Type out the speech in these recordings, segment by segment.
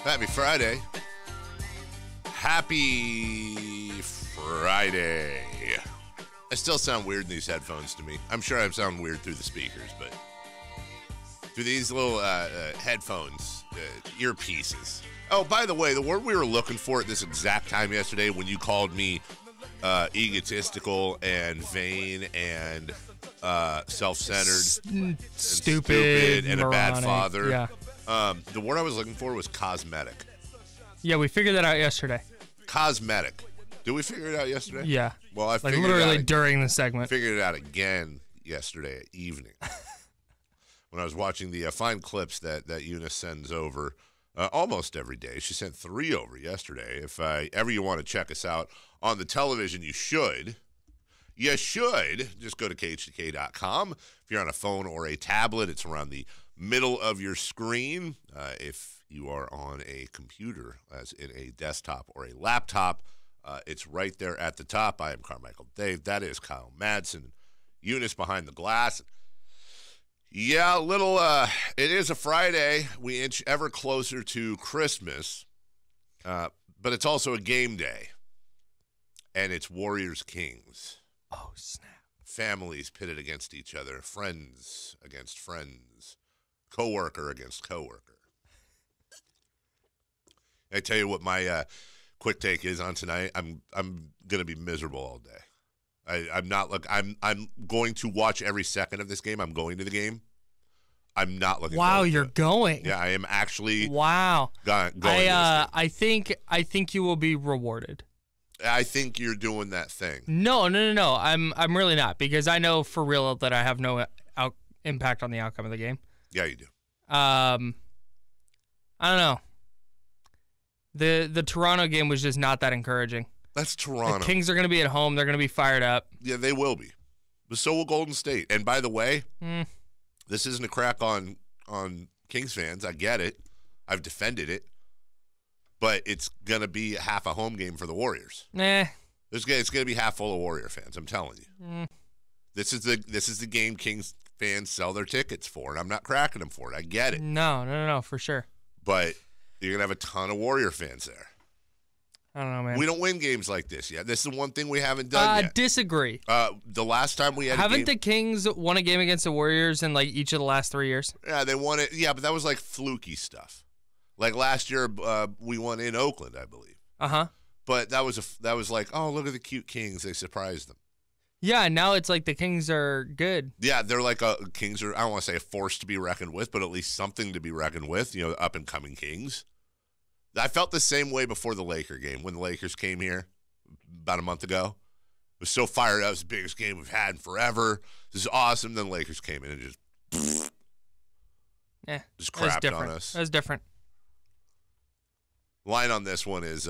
Happy Friday. Happy Friday. I still sound weird in these headphones to me. I'm sure I sound weird through the speakers, but through these little headphones, earpieces. Oh, by the way, the word we were looking for at this exact time yesterday when you called me egotistical and vain and self-centered, stupid and a bad father. Yeah. The word I was looking for was cosmetic. Yeah, we figured that out yesterday. Cosmetic. Did we figure it out yesterday? Yeah. Well, I like figured literally it out, during the segment. Figured it out again yesterday evening when I was watching the fine clips that Eunice sends over almost every day. She sent 3 over yesterday. If ever you want to check us out on the television, you should. You should just go to KHTK.com. If you're on a phone or a tablet, it's around the middle of your screen. If you are on a computer, as in a desktop or a laptop, it's right there at the top. I am Carmichael Dave. That is Kyle Madson. Eunice behind the glass. Yeah, it is a Friday. We inch ever closer to Christmas, but it's also a game day, and it's Warriors Kings. Oh, snap. Families pitted against each other, friends against friends, coworker against coworker. I tell you what my quick take is on tonight. I'm gonna be miserable all day. I'm not I'm going to watch every second of this game. I'm going to the game. I'm not looking. Wow, forward to you're it. going. Yeah, I am actually. Wow. Going to this game. I think you will be rewarded. I think you're doing that thing. No. I'm really not, because I know for real that I have no impact on the outcome of the game. Yeah, you do. I don't know. The Toronto game was just not that encouraging. That's Toronto. The Kings are going to be at home. They're going to be fired up. Yeah, they will be. But so will Golden State. And by the way, this isn't a crack on Kings fans. I get it. I've defended it. But it's going to be half a home game for the Warriors. Nah. It's going to be half full of Warrior fans, I'm telling you. This is the game Kings fans sell their tickets for, and I'm not cracking them for it. I get it. No, for sure. But you're going to have a ton of Warrior fans there. I don't know, man. We don't win games like this yet. This is the one thing we haven't done yet. Disagree. The last time we had Haven't the Kings won a game against the Warriors in like each of the last 3 years? Yeah, they won it. Yeah, but that was like fluky stuff. Like last year, we won in Oakland, I believe. Uh-huh. But that was like, oh, look at the cute Kings. They surprised them. Yeah, now it's like the Kings are good. Yeah, they're like Kings are, I don't want to say a force to be reckoned with, but at least something to be reckoned with, up-and-coming Kings. I felt the same way before the Laker game when the Lakers came here about a month ago. I was so fired up. It was the biggest game we've had in forever. This is awesome. Then the Lakers came in and just crapped on us. That's different. Line on this one is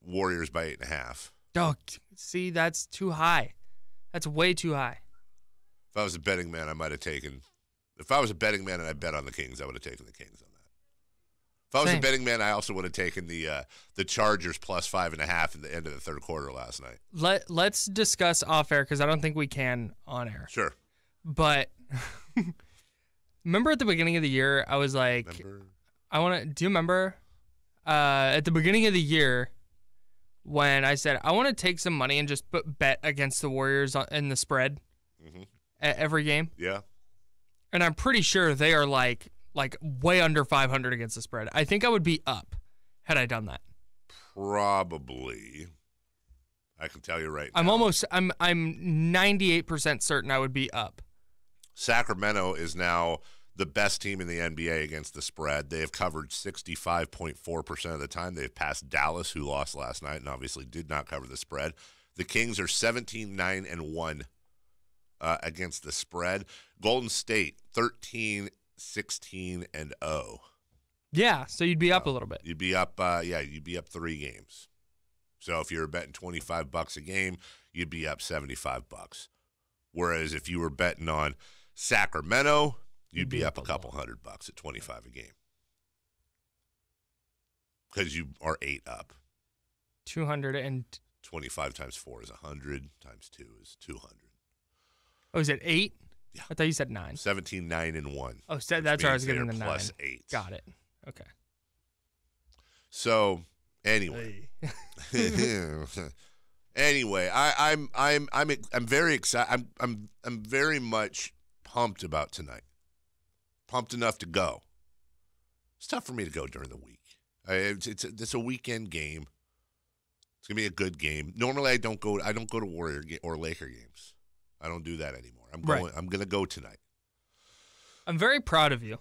Warriors by 8.5. Oh, see, that's too high. That's way too high. If I was a betting man, I might have taken. If I was a betting man and I bet on the Kings, I would have taken the Kings on that. If I was a betting man, I also would have taken the Chargers plus 5.5 at the end of the third quarter last night. Let's discuss off air, because I don't think we can on air. Sure. But remember at the beginning of the year, I was like, do you remember? At the beginning of the year, when I said I want to take some money and just bet against the Warriors in the spread at every game. Yeah. And I'm pretty sure they are like way under 500 against the spread. I think I would be up had I done that. Probably. I can tell you right now. I'm 98% certain I would be up. Sacramento is now the best team in the NBA against the spread. They have covered 65.4% of the time. They've passed Dallas, who lost last night and obviously did not cover the spread. The Kings are 17-9-1 against the spread. Golden State 13-16-0. Yeah, so you'd be up a little bit. You'd be up. You'd be up 3 games. So if you were betting $25 a game, you'd be up $75. Whereas if you were betting on Sacramento, you'd be up a couple $100 at $25 a game. Because you are 8 up. 25 times 4 is 100, times 2 is 200. Oh, is it 8? Yeah. I thought you said 9. 17-9-1. Oh, that's where I was getting the 9. Plus 8. Got it. Okay. So anyway, anyway, I'm very excited. I'm very much pumped about tonight. Pumped enough to go. It's tough for me to go during the week. It's a weekend game. It's gonna be a good game. Normally, I don't go to Warrior or Laker games. I don't do that anymore. I'm gonna go tonight. I'm very proud of you.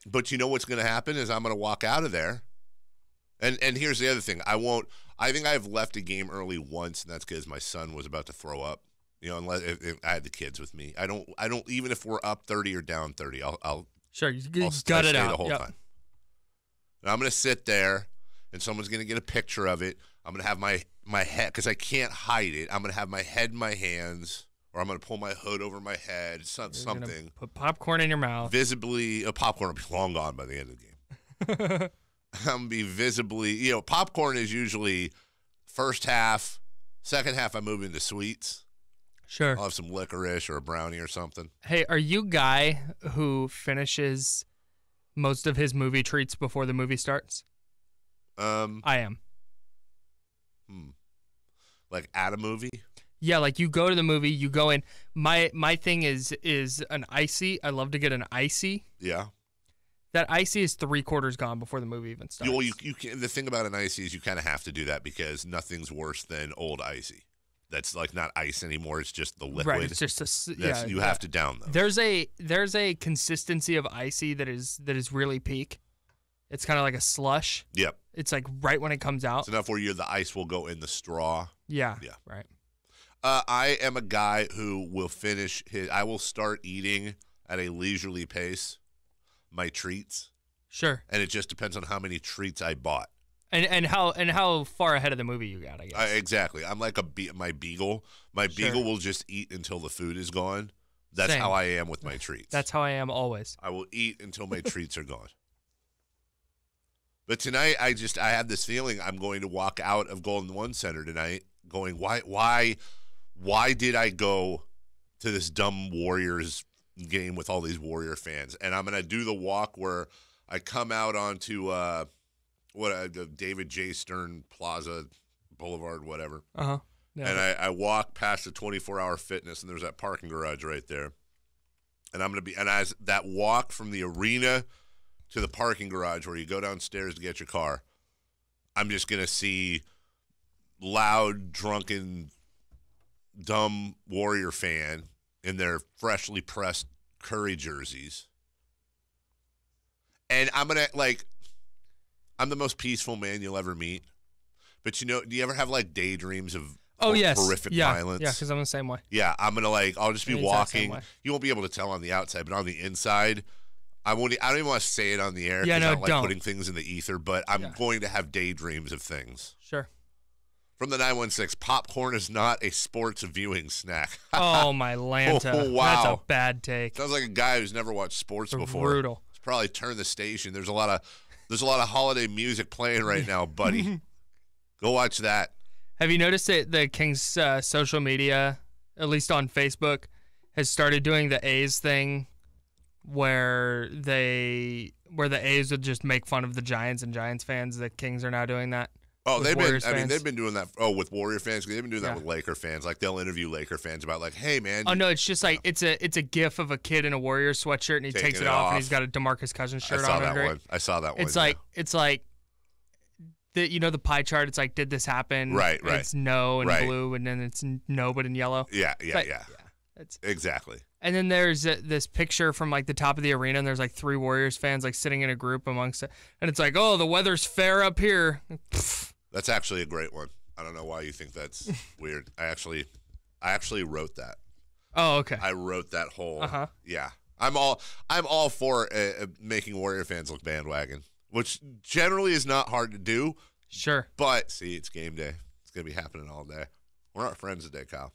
But you know what's gonna happen is I'm gonna walk out of there, and here's the other thing. I think I've left a game early once, and that's because my son was about to throw up. You know, unless if I had the kids with me. I don't even if we're up 30 or down 30, I'll sure you I'll got it out the whole time. And I'm gonna sit there, and someone's gonna get a picture of it. I'm gonna have my head, because I can't hide it. I'm gonna have my head in my hands, or I'm gonna pull my hood over my head. Something. Put popcorn in your mouth. Visibly, popcorn will be long gone by the end of the game. I'm gonna be visibly. Popcorn is usually first half. Second half, I move into sweets. Sure. I'll have some licorice or a brownie or something. Hey, are you a guy who finishes most of his movie treats before the movie starts? I am. Like at a movie? Yeah, like you go to the movie, you go in. My thing is an icy. I love to get an icy. Yeah. That icy is 3/4 gone before the movie even starts. Well, you can, the thing about an icy is you kind of have to do that because nothing's worse than old icy. That's like not ice anymore. It's just the liquid. Right. It's just you have to down them. There's a consistency of icy that is really peak. It's kind of like a slush. Yep. It's like right when it comes out. It's enough where the ice will go in the straw. Yeah. Yeah. Right. I am a guy who will I will start eating at a leisurely pace my treats. Sure. And it just depends on how many treats I bought. And how far ahead of the movie you got, I guess. Exactly. I'm like my beagle. My beagle will just eat until the food is gone. That's Same. how I am with my treats. That's how I am always. I will eat until my treats are gone. But tonight, I have this feeling I'm going to walk out of Golden One Center tonight going, why did I go to this dumb Warriors game with all these Warrior fans? And I'm going to do the walk where I come out onto David J. Stern Plaza Boulevard, whatever. Uh-huh. Yeah. And I walk past the 24-hour fitness, and there's that parking garage right there. And as that walk from the arena to the parking garage where you go downstairs to get your car, I'm just going to see loud, drunken, dumb Warrior fan in their freshly pressed Curry jerseys. And I'm going to, I'm the most peaceful man you'll ever meet. But, do you ever have, daydreams of horrific violence? Yeah, because I'm the same way. Yeah, I'm going to, I'll just be walking. You won't be able to tell on the outside, but on the inside, I don't even want to say it on the air because I don't like putting things in the ether, but I'm going to have daydreams of things. Sure. From the 916, popcorn is not a sports viewing snack. Oh, my Lanta. Oh, wow. That's a bad take. Sounds like a guy who's never watched sports before. Brutal. He's probably turned the station. There's a lot of holiday music playing right now, buddy. Go watch that. Have you noticed that the Kings social media, at least on Facebook, has started doing the A's thing where the A's would just make fun of the Giants and Giants fans? The Kings are now doing that. Oh, they've been doing that. Oh, with Warrior fans, they've been doing that with Laker fans. They'll interview Laker fans about hey man. Oh no, it's just it's a gif of a kid in a Warrior sweatshirt and he takes it off and he's got a DeMarcus Cousins shirt on. I saw that one. It's like the pie chart. It's like, did this happen? Right. It's no in blue, and then it's no but in yellow. Yeah. It's exactly. And then there's this picture from the top of the arena, and there's 3 Warriors fans sitting in a group amongst it, and it's oh, the weather's fair up here. That's actually a great one. I don't know why you think that's weird. I actually wrote that. Oh, okay. I wrote that whole. Uh-huh. Yeah. I'm all for making Warrior fans look bandwagon, which generally is not hard to do. Sure. But see, it's game day. It's gonna be happening all day. We're not friends today, Kyle.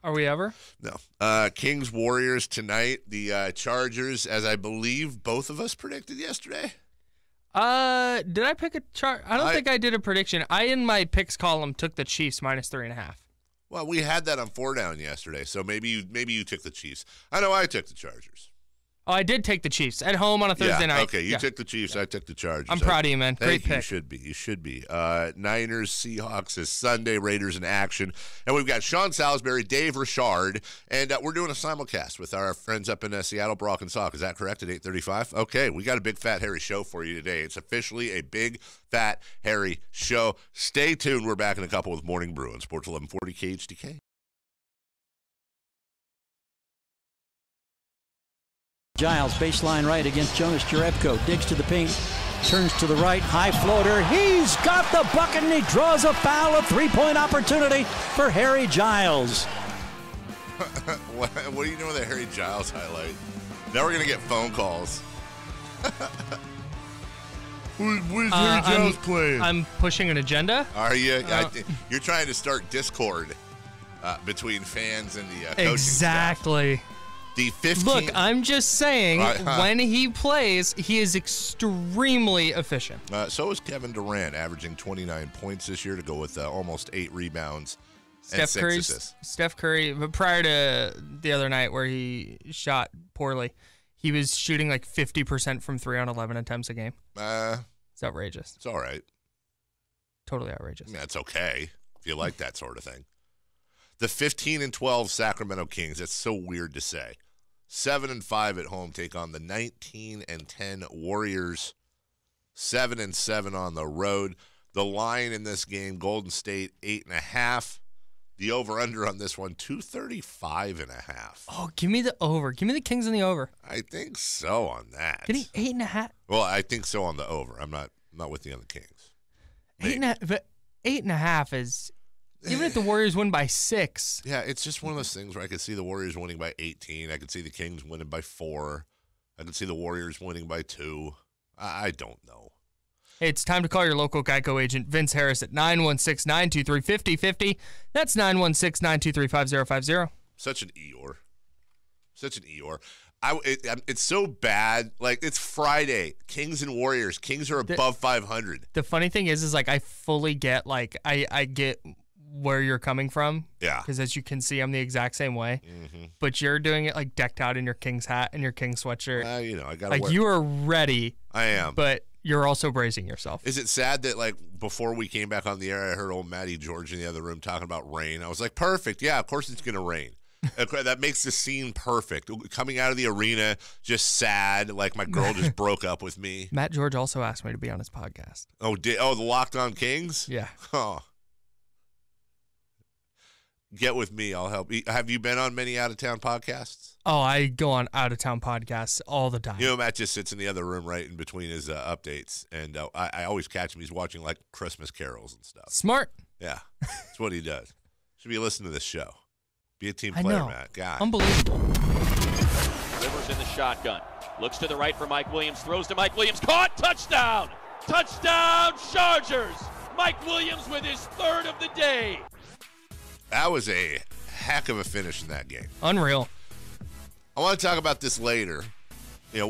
Are we ever? No. Kings Warriors tonight. The Chargers, as I believe both of us predicted yesterday. Did I pick a chart? I don't think I did a prediction. I, in my picks column, took the Chiefs -3.5. Well, we had that on 4 Down yesterday, so maybe you took the Chiefs. I know I took the Chargers. Oh, I did take the Chiefs at home on a Thursday night. Okay, you took the Chiefs. I took the Chargers. I'm proud of you, man. Great pick. You should be. You should be. Niners, Seahawks is Sunday. Raiders in action. And we've got Sean Salisbury, Dave Richard, and we're doing a simulcast with our friends up in Seattle, Brock and Sauk. Is that correct at 8:35? Okay, we got a Big Fat Harry show for you today. It's officially a Big Fat Harry show. Stay tuned. We're back in a couple with Morning Brew on Sports 1140 KHTK. Giles, baseline right against Jonas Jerebko. Digs to the paint, turns to the right, high floater. He's got the bucket and he draws a foul. A three-point opportunity for Harry Giles. What are you doing with that Harry Giles highlight? Now we're going to get phone calls. Where's Harry Giles playing? I'm pushing an agenda. Are you? You're trying to start discord between fans and the coaching Exactly. staff. The 15. Look, I'm just saying, when he plays, he is extremely efficient. So is Kevin Durant, averaging 29 points this year to go with almost 8 rebounds and 6 assists. Steph Curry, but prior to the other night where he shot poorly, he was shooting like 50% from 3 on 11 attempts a game. It's outrageous. It's all right. Totally outrageous. Yeah, it's okay if you like that sort of thing. The 15-12 Sacramento Kings, that's so weird to say. 7-5 at home take on the 19-10 Warriors. 7-7 on the road. The line in this game, Golden State 8.5. The over/under on this one, 235.5. Oh, give me the over. Give me the Kings on the over. I think so on that. Getting 8.5. Well, I think so on the over. I'm not with you on the Kings. 8.5, but 8.5 is. Even if the Warriors win by 6. Yeah, it's just one of those things where I could see the Warriors winning by 18. I could see the Kings winning by 4. I could see the Warriors winning by 2. I don't know. Hey, it's time to call your local Geico agent, Vince Harris, at 916-923-5050. That's 916-923-5050. Such an Eeyore. Such an Eeyore. It's so bad. Like, it's Friday. Kings and Warriors. Kings are above 500. The funny thing is like I fully get, like, I get where you're coming from. Yeah. Because as you can see, I'm the exact same way. Mm-hmm. But you're doing it like decked out in your Kings hat and your Kings sweatshirt. I got to like you are ready. I am. But you're also bracing yourself. Is it sad that, like, before we came back on the air, I heard old Matty George in the other room talking about rain? I was like, perfect. Yeah, of course it's going to rain. That makes the scene perfect. Coming out of the arena, just sad, like my girl just broke up with me. Matt George also asked me to be on his podcast. Oh, the Locked On Kings? Yeah. Oh. Get with me. I'll help. Have you been on many out-of-town podcasts? Oh, I go on out-of-town podcasts all the time. You know, Matt just sits in the other room right in between his updates, and I always catch him. He's watching, like, Christmas carols and stuff. Smart. Yeah, that's what he does. Should be listening to this show. Be a team player, Matt. God. Unbelievable. Rivers in the shotgun. Looks to the right for Mike Williams. Throws to Mike Williams. Caught. Touchdown. Touchdown, Chargers. Mike Williams with his 3rd of the day. That was a heck of a finish in that game. Unreal. I want to talk about this later. You know,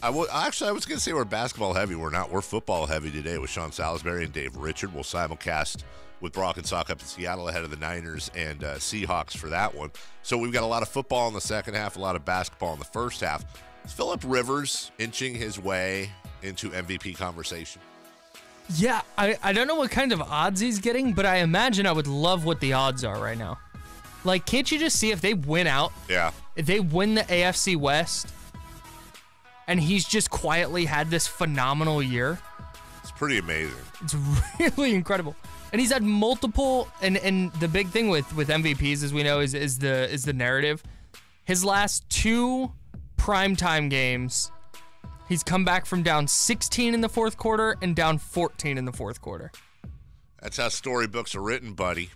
I was going to say we're basketball heavy. We're not. We're football heavy today with Sean Salisbury and Dave Richard. We'll simulcast with Brock and Sauk up in Seattle ahead of the Niners and Seahawks for that one. So we've got a lot of football in the second half, a lot of basketball in the first half. Is Phillip Rivers inching his way into MVP conversation? Yeah, I don't know what kind of odds he's getting, but I imagine I would love what the odds are right now. Like, can't you just see if they win out? Yeah. If they win the AFC West, and he's just quietly had this phenomenal year. It's pretty amazing. It's really incredible. And he's had multiple, and the big thing with MVPs, as we know, is the narrative. His last 2 primetime games, he's come back from down 16 in the fourth quarter and down 14 in the fourth quarter. That's how storybooks are written, buddy.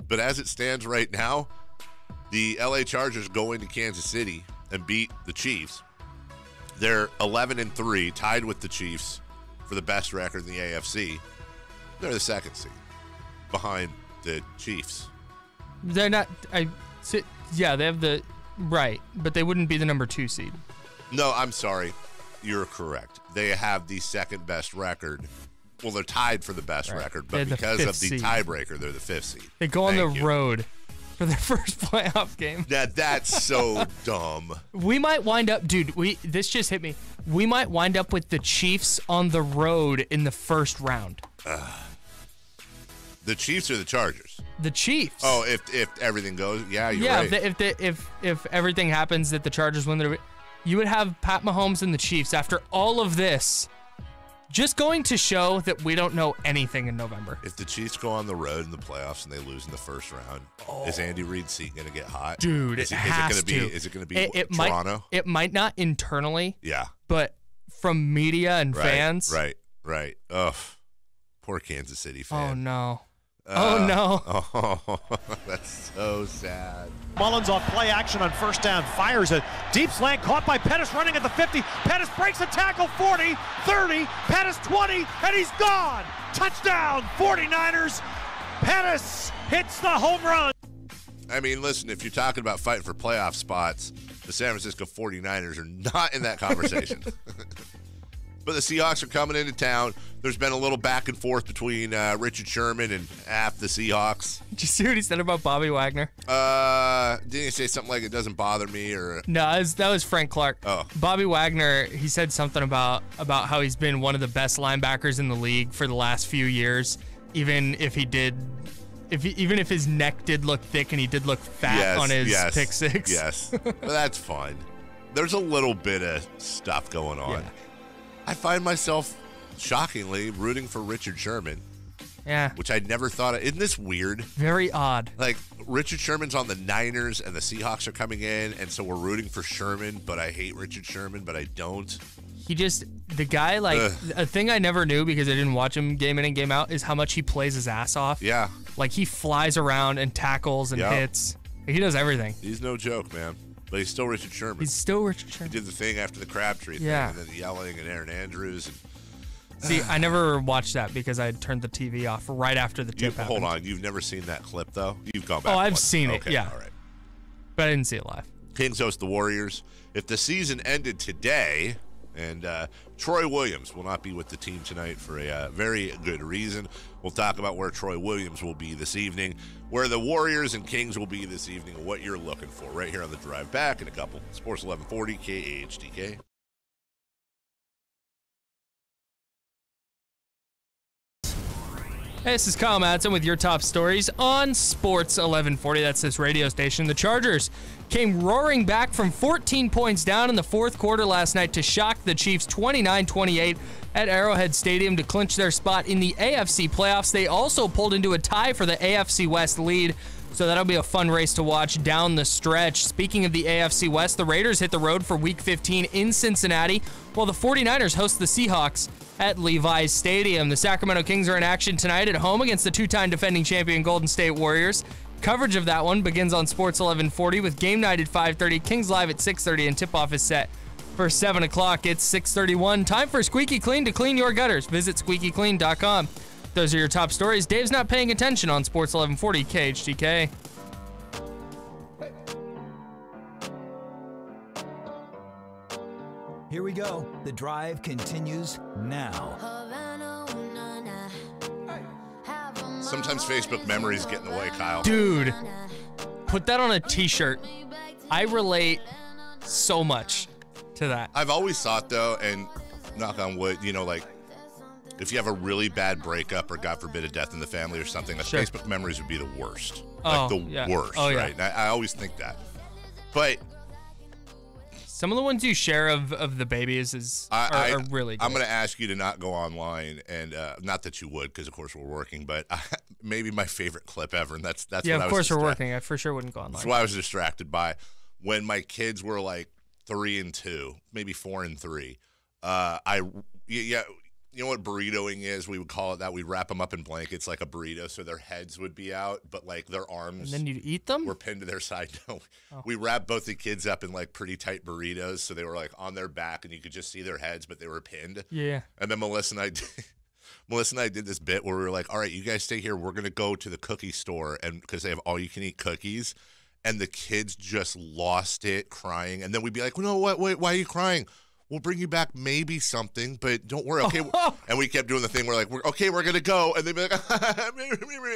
But as it stands right now, the LA Chargers go into Kansas City and beat the Chiefs. They're 11-3, tied with the Chiefs for the best record in the AFC. They're the 2nd seed behind the Chiefs. They're not. Yeah, they have the right, but they wouldn't be the number 2 seed. No, I'm sorry. You're correct. They have the 2nd best record. Well, they're tied for the best record, but because of the tiebreaker, they're the 5th seed. They go on the road for their first playoff game. That's so dumb. We might wind up, dude, this just hit me. We might wind up with the Chiefs on the road in the first round. The Chiefs or the Chargers? The Chiefs. Oh, if everything goes, yeah, you're right. If everything happens that the Chargers win, you would have Pat Mahomes and the Chiefs after all of this. Just going to show that we don't know anything in November. If the Chiefs go on the road in the playoffs and they lose in the first round, is Andy Reid's seat going to get hot? Dude, is it going to be Toronto? It might not internally. Yeah. But from media and fans. Right. Ugh. Poor Kansas City fan. Oh, no. Oh, that's so sad. Mullins on play action on first down, fires a deep slant, caught by Pettis running at the 50. Pettis breaks a tackle, 40, 30, Pettis 20, and he's gone. Touchdown, 49ers. Pettis hits the home run. I mean, listen, if you're talking about fighting for playoff spots, the San Francisco 49ers are not in that conversation. But the Seahawks are coming into town. There's been a little back and forth between Richard Sherman and half the Seahawks. Did you see what he said about Bobby Wagner? Didn't he say something like it doesn't bother me? Or No, that was Frank Clark. Oh. Bobby Wagner, he said something about how he's been one of the best linebackers in the league for the last few years, even if his neck did look thick and he did look fat on his pick six. Yes, well, that's fine. There's a little bit of stuff going on. Yeah. I find myself, shockingly, rooting for Richard Sherman. Yeah. Which I never thought of. Isn't this weird? Very odd. Like, Richard Sherman's on the Niners, and the Seahawks are coming in, and so we're rooting for Sherman, but I hate Richard Sherman, but I don't. The guy, a thing I never knew because I didn't watch him game in and game out is how much he plays his ass off. Yeah. Like, he flies around and tackles and hits. He does everything. He's no joke, man. But he's still Richard Sherman. He's still Richard Sherman. He did the thing after the Crabtree thing, and then the yelling and Aaron Andrews. See, I never watched that because I turned the TV off right after the tip happened. Hold on. You've never seen that clip, though? You've gone back. Oh, I've seen it, yeah. All right. But I didn't see it live. Kings host the Warriors. If the season ended today, and Troy Williams will not be with the team tonight for a very good reason. We'll talk about where Troy Williams will be this evening, where the Warriors and Kings will be this evening, and what you're looking for right here on the drive back in a couple. Sports 1140 KAHTK. Hey, this is Kyle Madson with your top stories on Sports 1140. That's this radio station. The Chargers came roaring back from 14 points down in the fourth quarter last night to shock the Chiefs 29-28 at Arrowhead Stadium to clinch their spot in the AFC playoffs. They also pulled into a tie for the AFC West lead, so that'll be a fun race to watch down the stretch. Speaking of the AFC West, the Raiders hit the road for Week 15 in Cincinnati, while the 49ers host the Seahawks at Levi's Stadium. The Sacramento Kings are in action tonight at home against the two-time defending champion Golden State Warriors. Coverage of that one begins on Sports 1140 with game night at 5:30, Kings live at 6:30, and tip-off is set for 7 o'clock. It's 6:31. Time for Squeaky Clean to clean your gutters. Visit squeakyclean.com. Those are your top stories. Dave's not paying attention on Sports 1140 KHTK. Here we go. The drive continues now. Sometimes Facebook memories get in the way, Kyle. Dude, put that on a t-shirt. I relate so much to that. I've always thought, though, and knock on wood, like, if you have a really bad breakup or, God forbid, a death in the family or something, Facebook memories would be the worst. Worst, right? Yeah. I always think that. But some of the ones you share of the babies are really good. I'm going to ask you to not go online, and not that you would, because, of course, we're working, but maybe my favorite clip ever, and that's what I was of course we're working. I for sure wouldn't go online. That's what I was distracted by. When my kids were like 3 and 2, maybe 4 and 3, you know what burritoing is? We would call it that. We'd wrap them up in blankets like a burrito, so their heads would be out, but like their arms. And then you'd eat them? Were pinned to their side. No, we wrapped both the kids up in like pretty tight burritos, so they were like on their back, and you could just see their heads, but they were pinned. Yeah. And then Melissa and I did this bit where we were like, "All right, you guys stay here. We're gonna go to the cookie store, and because they have all-you-can-eat cookies." And the kids just lost it, crying. And then we'd be like, "No, wait, why are you crying? We'll bring you back maybe something, but don't worry, okay?" And we kept doing the thing where, like, we're going to go. And they'd be like,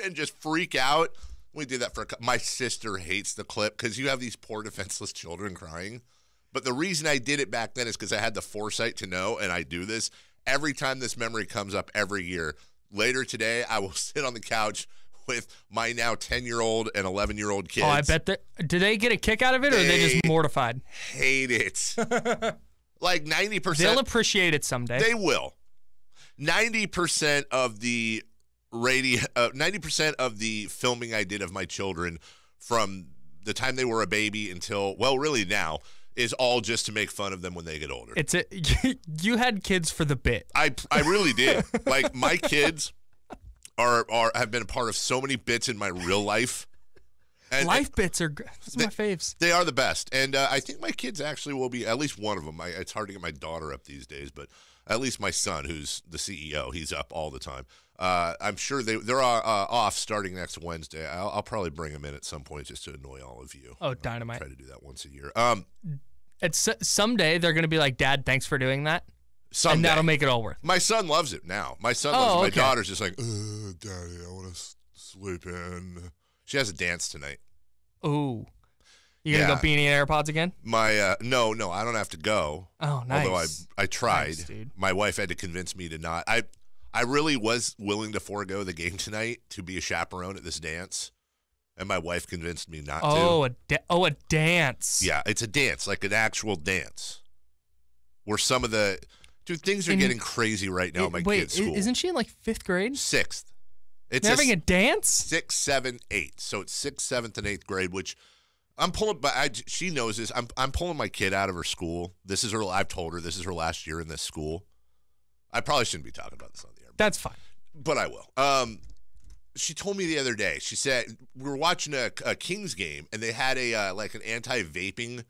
and just freak out. We did that for my sister hates the clip because you have these poor defenseless children crying. But the reason I did it back then is because I had the foresight to know, and I do this every time this memory comes up every year. Later today, I will sit on the couch with my now 10-year-old and 11-year-old kids. Oh, I bet do they get a kick out of it, or are they just mortified? Hate it. Like 90%. They'll appreciate it someday. They will. 90% of the 90% of the filming I did of my children from the time they were a baby until, well, really now, is all just to make fun of them when they get older. You had kids for the bit. I really did. Like, my kids have been a part of so many bits in my real life. And life bits are my faves. They are the best. And I think my kids actually will be, at least one of them. It's hard to get my daughter up these days, but at least my son, who's the CEO, he's up all the time. I'm sure they're off starting next Wednesday. I'll probably bring them in at some point just to annoy all of you. Oh, dynamite. I'll try to do that once a year. Someday they're going to be like, Dad, thanks for doing that. Someday. And that'll make it all worth it. My son loves it now. My son loves it. Okay. My daughter's just like, Daddy, I want to sleep in. She has a dance tonight. Ooh. You going to go Beanie and AirPods again? No, I don't have to go. Oh, nice. Although I tried. Nice, dude. My wife had to convince me to not. I really was willing to forego the game tonight to be a chaperone at this dance. And my wife convinced me not to. A dance. Yeah, it's a dance, like an actual dance. Where some of the... Dude, things are getting crazy right now at my kids' school. Isn't she in like 5th grade? 6th. They're having a dance? 6th, 7th, 8th. So it's 6th, 7th, and 8th grade, which I'm pulling... she knows this. I'm pulling my kid out of her school. I've told her this is her last year in this school. I probably shouldn't be talking about this on the air. That's fine. But I will. She told me the other day, she said, we were watching a Kings game, and they had like an anti-vaping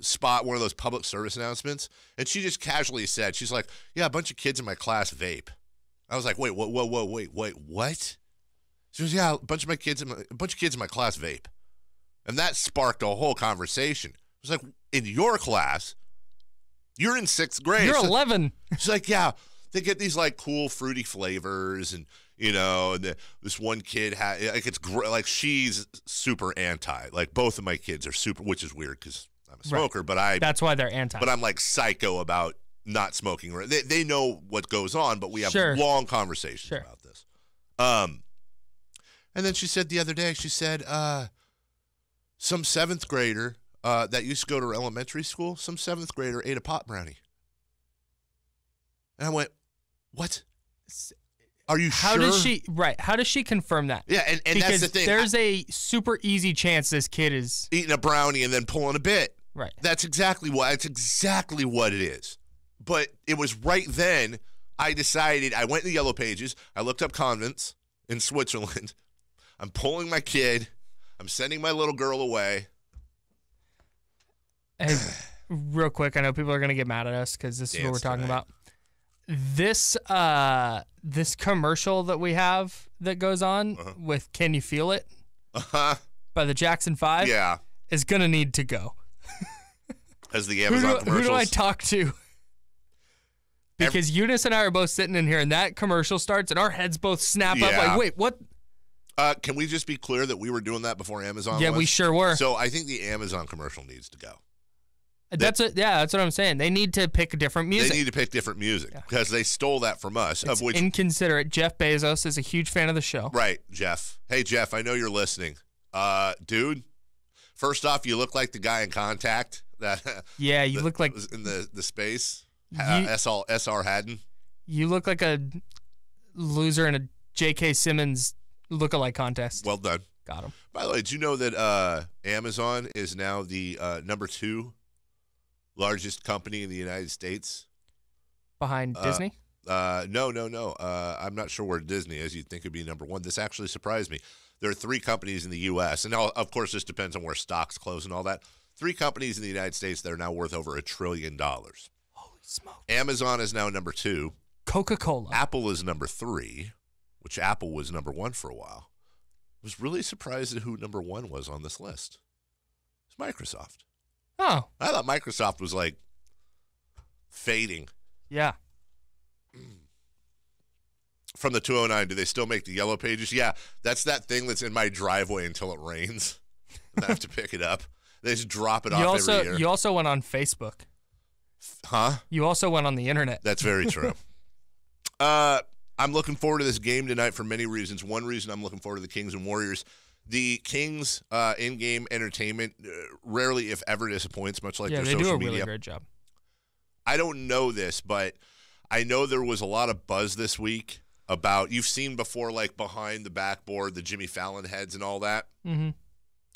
spot, one of those public service announcements, and she just casually said, she's like, yeah, a bunch of kids in my class vape. I was like, wait, what? She goes, yeah, a bunch of kids in my class vape. And that sparked a whole conversation. I was like, in your class, you're in 6th grade. You're 11. She's like, yeah, they get these like cool fruity flavors, and and this one kid had like she's super anti. Like both of my kids are super, which is weird because I'm a smoker, but that's why they're anti. But I'm like psycho about not smoking. They know what goes on, but we have long conversations about this. And then she said the other day, she said, some 7th grader that used to go to her elementary school, some 7th grader ate a pot brownie. And I went, what? Are you sure? How does she confirm that? Yeah, and because that's the thing. There's a super easy chance this kid is eating a brownie and then pulling a bit. Right. That's exactly what it is. But it was right then I decided, I went to the Yellow Pages, I looked up convents in Switzerland. I'm pulling my kid. I'm sending my little girl away. Hey, real quick, I know people are going to get mad at us because this is what we're talking about. This commercial that we have that goes on with "Can You Feel It" by the Jackson 5 is gonna need to go. As the Amazon commercials. Who do I talk to? Because Eunice and I are both sitting in here, and that commercial starts, and our heads both snap up. Like, wait, what? Can we just be clear that we were doing that before Amazon? Yeah, we sure were. So I think the Amazon commercial needs to go. That's what I'm saying. They need to pick different music. They need to pick different music because they stole that from us. It's inconsiderate. Jeff Bezos is a huge fan of the show. Right, Jeff. Hey, Jeff, I know you're listening. Dude, first off, you look like the guy in Contact. You look like in the space. S.R. Haddon. You look like a loser in a J.K. Simmons lookalike contest. Well done. Got him. By the way, did you know that Amazon is now the number 2 largest company in the United States? Behind Disney? No. I'm not sure where Disney is. You'd think it'd be number 1. This actually surprised me. There are 3 companies in the U.S., and now, of course, this depends on where stocks close and all that. 3 companies in the United States that are now worth over $1 trillion. Holy smoke. Amazon is now number 2. Coca-Cola. Apple is number 3, which Apple was number 1 for a while. I was really surprised at who number 1 was on this list. It's Microsoft. Oh. I thought Microsoft was like fading. Yeah. From the 209, do they still make the yellow pages? Yeah, that's that thing that's in my driveway until it rains. And I have to pick it up. They just drop it off every year. You also went on Facebook. Huh? You also went on the internet. That's very true. I'm looking forward to this game tonight for many reasons. One reason I'm looking forward to the Kings and Warriors. The Kings in-game entertainment rarely, if ever, disappoints, much like their social media. Yeah, they do a really great job. I don't know this, but I know there was a lot of buzz this week about, you've seen before, like behind the backboard, the Jimmy Fallon heads and all that. Mm-hmm.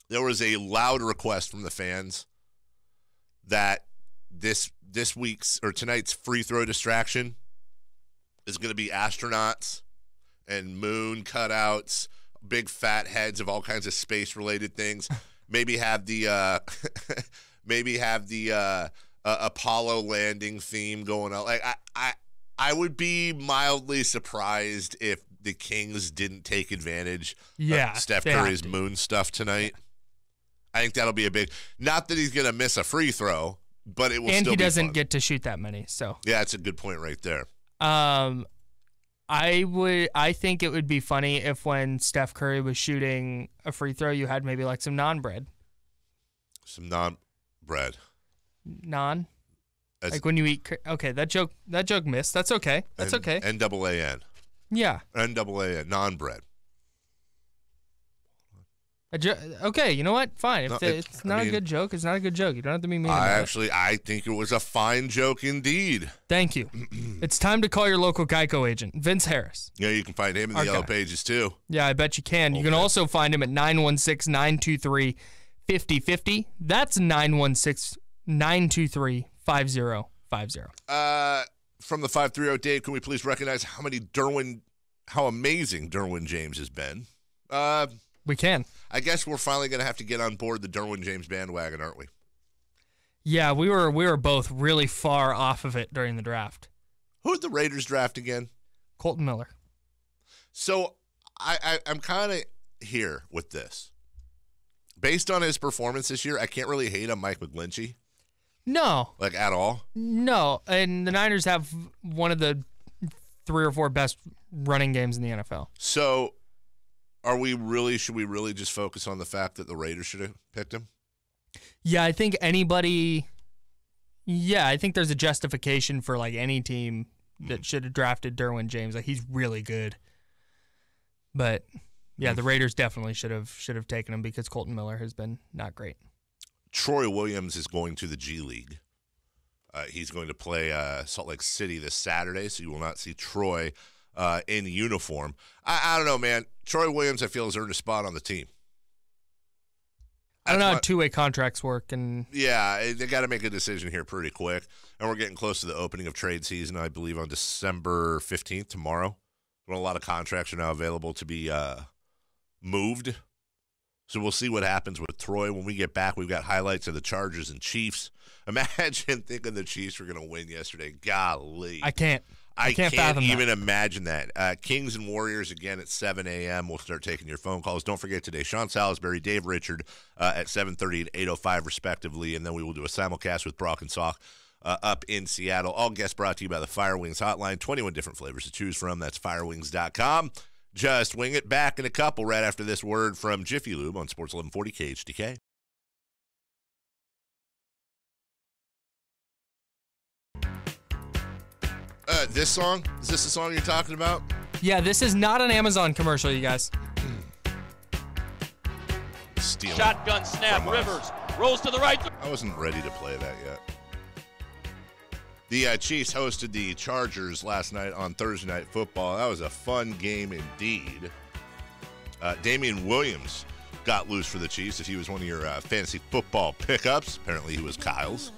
There was a loud request from the fans that this week's or tonight's free throw distraction is going to be astronauts and moon cutouts, big fat heads of all kinds of space related things. Maybe have the Apollo landing theme going on. Like I would be mildly surprised if the Kings didn't take advantage of Steph Curry's moon stuff tonight. I think that'll be a big. Not that he's going to miss a free throw, but it will. And still he be doesn't fun. get to shoot that many. So yeah, that's a good point right there. I think it would be funny if when Steph Curry was shooting a free throw, you had maybe like some non-bread. Some non-bread. Non? Like when you eat. Okay, that joke missed. That's okay. That's okay. N-double-A-N. Yeah. N-double-A-N. Non-bread. Okay, you know what? Fine. If it's not a good joke, it's not a good joke. You don't have to be mean about it. I think it was a fine joke indeed. Thank you. It's time to call your local Geico agent, Vince Harris. Yeah, you can find him in the yellow pages too. Yeah, I bet you can. You can also find him at 916-923-5050. That's 916-923-5050. From the 530, Dave, can we please recognize how amazing Derwin James has been? We can. I guess we're finally going to have to get on board the Derwin James bandwagon, aren't we? Yeah, we were both really far off of it during the draft. Who did the Raiders draft again? Colton Miller. So I'm kind of here with this. Based on his performance this year, I can't really hate on Mike McGlinchey. No. Like at all? No, and the Niners have one of the 3 or 4 best running games in the NFL. So should we really just focus on the fact that the Raiders should have picked him? Yeah, I think there's a justification for like any team that should have drafted Derwin James. Like he's really good. But yeah, the Raiders definitely should have taken him because Colton Miller has been not great. Troy Williams is going to the G-League. He's going to play Salt Lake City this Saturday, so you will not see Troy in uniform. I don't know, man. Troy Williams, I feel, has earned a spot on the team. I don't know how two-way contracts work. Yeah, they got to make a decision here pretty quick. And we're getting close to the opening of trade season, I believe, on December 15th, tomorrow. When a lot of contracts are now available to be moved. So we'll see what happens with Troy. When we get back, we've got highlights of the Chargers and Chiefs. Imagine thinking the Chiefs were going to win yesterday. Golly. I can't fathom even imagine that. Kings and Warriors again at 7 a.m. We'll start taking your phone calls. Don't forget today, Sean Salisbury, Dave Richard at 7:30 and 8:05 respectively. And then we will do a simulcast with Brock and Salk up in Seattle. All guests brought to you by the Fire Wings Hotline. 21 different flavors to choose from. That's firewings.com. Just wing it. Back in a couple right after this word from Jiffy Lube on Sports 1140 KHTK. This song? Is this the song you're talking about? Yeah, this is not an Amazon commercial, you guys. Stealing Shotgun snap, Rivers rolls to the right. I wasn't ready to play that yet. The Chiefs hosted the Chargers last night on Thursday Night Football. That was a fun game indeed. Damian Williams got loose for the Chiefs. If he was one of your fantasy football pickups, apparently he was Kyle's.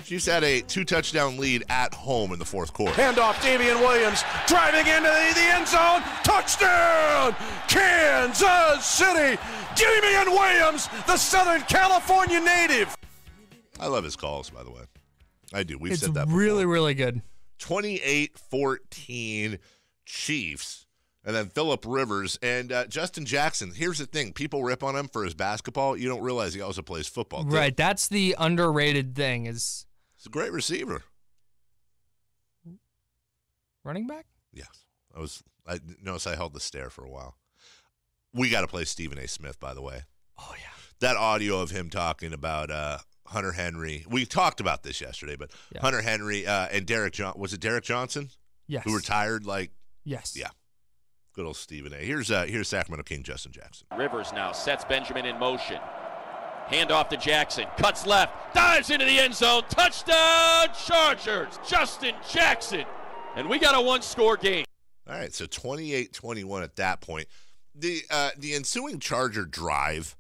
Chiefs had a 2-touchdown lead at home in the fourth quarter. Handoff, Damian Williams driving into the end zone. Touchdown, Kansas City. Damian Williams, the Southern California native. I love his calls, by the way. I do. We've said that It's before. really, really good. 28-14 Chiefs. And then Phillip Rivers and Justin Jackson. Here's the thing. People rip on him for his basketball. You don't realize he also plays football, too. Right. That's the underrated thing is... He's a great receiver. Running back? Yes. I noticed I held the stare for a while. We got to play Stephen A. Smith, by the way. Oh, yeah. That audio of him talking about Hunter Henry. We talked about this yesterday, but Hunter Henry and Derek was it Derek Johnson? Yes. Who retired Yes. Yeah. Good old Stephen A. Here's Sacramento King Justin Jackson. Rivers now sets Benjamin in motion. Hand off to Jackson. Cuts left. Dives into the end zone. Touchdown Chargers. Justin Jackson. And we got a one-score game. All right, so 28-21 at that point. The ensuing Charger drive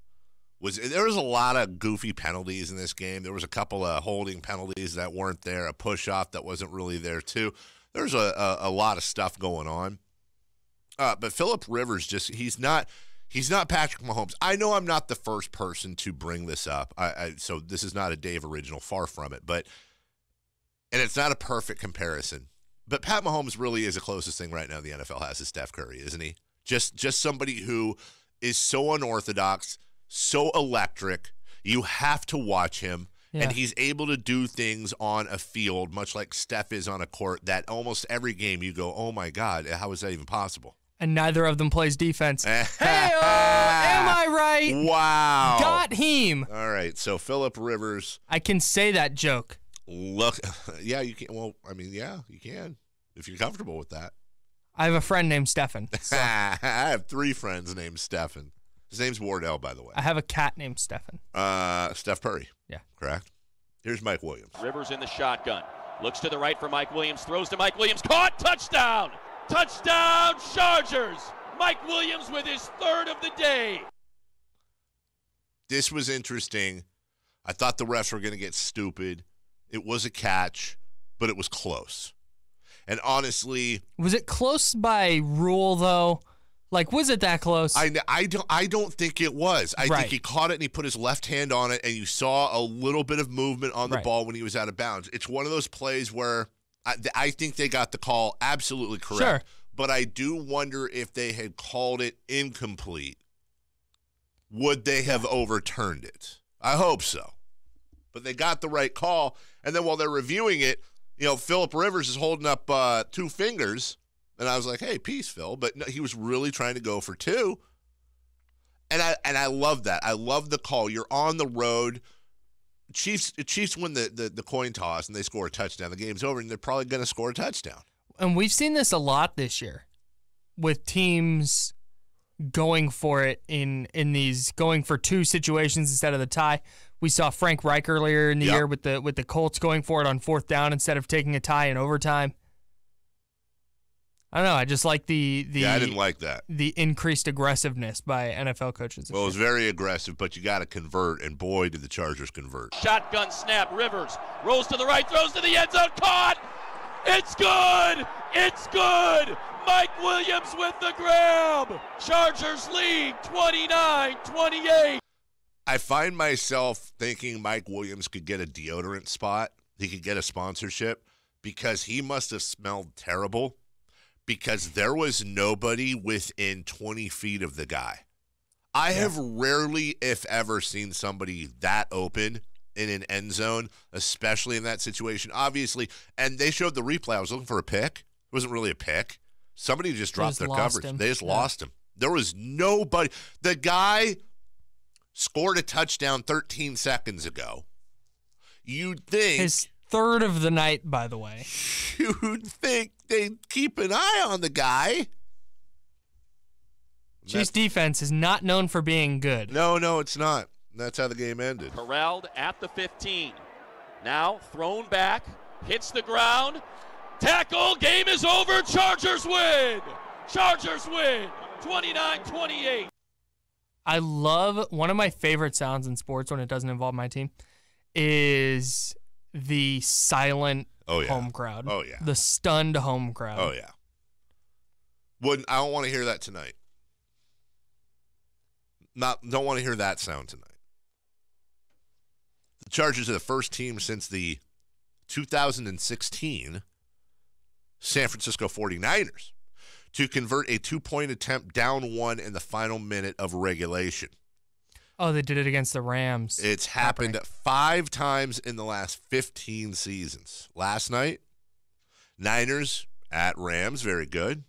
there was a lot of goofy penalties in this game. There was a couple of holding penalties that weren't there, a push-off that wasn't really there too. There's a lot of stuff going on. But Phillip Rivers he's not Patrick Mahomes. I know I'm not the first person to bring this up. So this is not a Dave original, far from it. And it's not a perfect comparison. But Pat Mahomes really is the closest thing right now the NFL has to Steph Curry, isn't he? Just somebody who is so unorthodox, so electric. You have to watch him. Yeah. And he's able to do things on a field, much like Steph is on a court, that almost every game you go, oh, my God, how is that even possible? And neither of them plays defense. Hey-oh, am I right? Wow. Got him. All right, so Phillip Rivers. I can say that joke. Look, yeah, you can. Well, I mean, yeah, you can, if you're comfortable with that. I have a friend named Stefan. So. I have 3 friends named Stefan. His name's Wardell, by the way. I have a cat named Stefan. Steph Curry. Yeah. Correct. Here's Mike Williams. Rivers in the shotgun. Looks to the right for Mike Williams. Throws to Mike Williams. Caught. Touchdown. Touchdown Chargers. Mike Williams with his 3rd of the day. This was interesting. I thought the refs were going to get stupid. It was a catch, but it was close. And honestly, was it close by rule though? Like, was it that close? I don't think it was. I think he caught it and he put his left hand on it, and you saw a little bit of movement on the ball when he was out of bounds. It's one of those plays where I think they got the call absolutely correct. Sure. But I do wonder if they had called it incomplete, would they have overturned it? I hope so. But they got the right call, and then while they're reviewing it, Phillip Rivers is holding up 2 fingers. And I was like, hey, peace, Phil. But no, he was really trying to go for 2. And I love that. I love the call. You're on the road. Chiefs win the coin toss, and they score a touchdown. The game's over, and they're probably going to score a touchdown. And we've seen this a lot this year with teams going for it in these going for 2 situations instead of the tie. We saw Frank Reich earlier in the year with the Colts going for it on 4th down instead of taking a tie in overtime. I don't know. I just like the I didn't like that. The increased aggressiveness by NFL coaches. Well, it was very aggressive, but you got to convert, and boy, did the Chargers convert. Shotgun snap. Rivers rolls to the right, throws to the end zone. Caught. It's good. It's good. Mike Williams with the grab. Chargers lead 29-28. I find myself thinking Mike Williams could get a deodorant spot. He could get a sponsorship because he must have smelled terrible. Because there was nobody within 20 feet of the guy. I have rarely, if ever, seen somebody that open in an end zone, especially in that situation. Obviously, and they showed the replay. I was looking for a pick. It wasn't really a pick. Somebody just dropped their coverage. They just lost him. There was nobody. The guy scored a touchdown 13 seconds ago. You'd think. His 3rd of the night, by the way. You'd think they'd keep an eye on the guy. Chiefs defense is not known for being good. No, it's not. That's how the game ended. Corralled at the 15. Now thrown back, hits the ground. Tackle, game is over. Chargers win. Chargers win 29-28. I love, one of my favorite sounds in sports when it doesn't involve my team is the silent home crowd. Oh, yeah. The stunned home crowd. Oh, yeah. I don't want to hear that tonight. Don't want to hear that sound tonight. The Chargers are the first team since the 2016 San Francisco 49ers to convert a 2-point attempt down 1 in the final minute of regulation. Oh, they did it against the Rams. It's happened 5 times in the last 15 seasons. Last night, Niners at Rams, very good.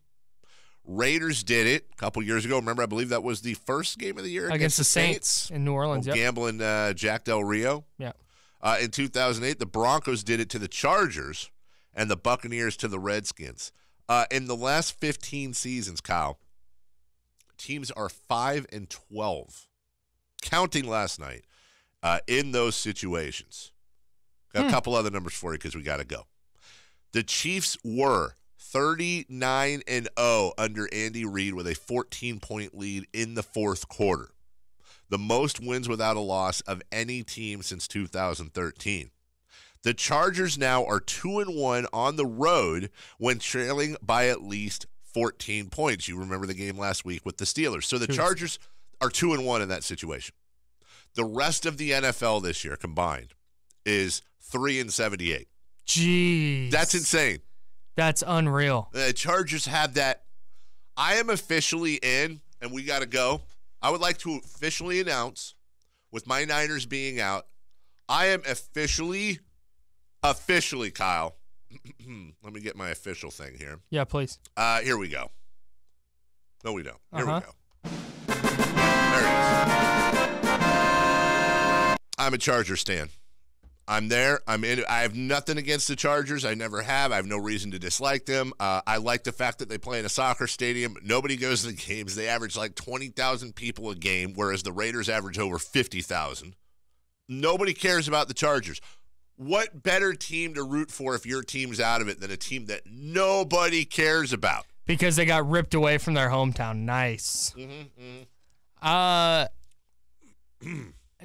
Raiders did it a couple years ago. Remember, I believe that was the first game of the year against the Saints in New Orleans. Gambling Jack Del Rio. Yeah. In 2008, the Broncos did it to the Chargers and the Buccaneers to the Redskins. In the last 15 seasons, Kyle, teams are 5-12, counting last night, in those situations. Got a couple other numbers for you because we got to go. The Chiefs were 39-0 under Andy Reid with a 14-point lead in the fourth quarter. The most wins without a loss of any team since 2013. The Chargers now are 2-1 on the road when trailing by at least 14 points. You remember the game last week with the Steelers. So the Chargers are 2-1 in that situation. The rest of the NFL this year combined is 3-78. Jeez. That's insane. That's unreal. The Chargers have that. I am officially in, and we got to go. I would like to officially announce, with my Niners being out, I am officially, Kyle. Let me get my official thing here. Yeah, please. Here we go. No, we don't. Here we go. There it is. I'm a Charger stan. I'm there. I'm in. I have nothing against the Chargers. I never have. I have no reason to dislike them. I like the fact that they play in a soccer stadium. Nobody goes to the games. They average like 20,000 people a game, whereas the Raiders average over 50,000. Nobody cares about the Chargers. What better team to root for if your team's out of it than a team that nobody cares about? Because they got ripped away from their hometown. Nice.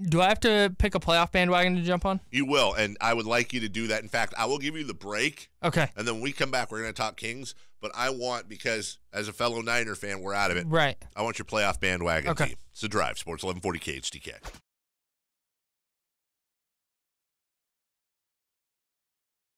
Do I have to pick a playoff bandwagon to jump on? You will, and I would like you to do that. In fact, I will give you the break. Okay. And then when we come back, we're going to talk Kings. But I want, because as a fellow Niner fan, we're out of it. Right. I want your playoff bandwagon Okay. team. It's The Drive, Sports 1140 KHTK.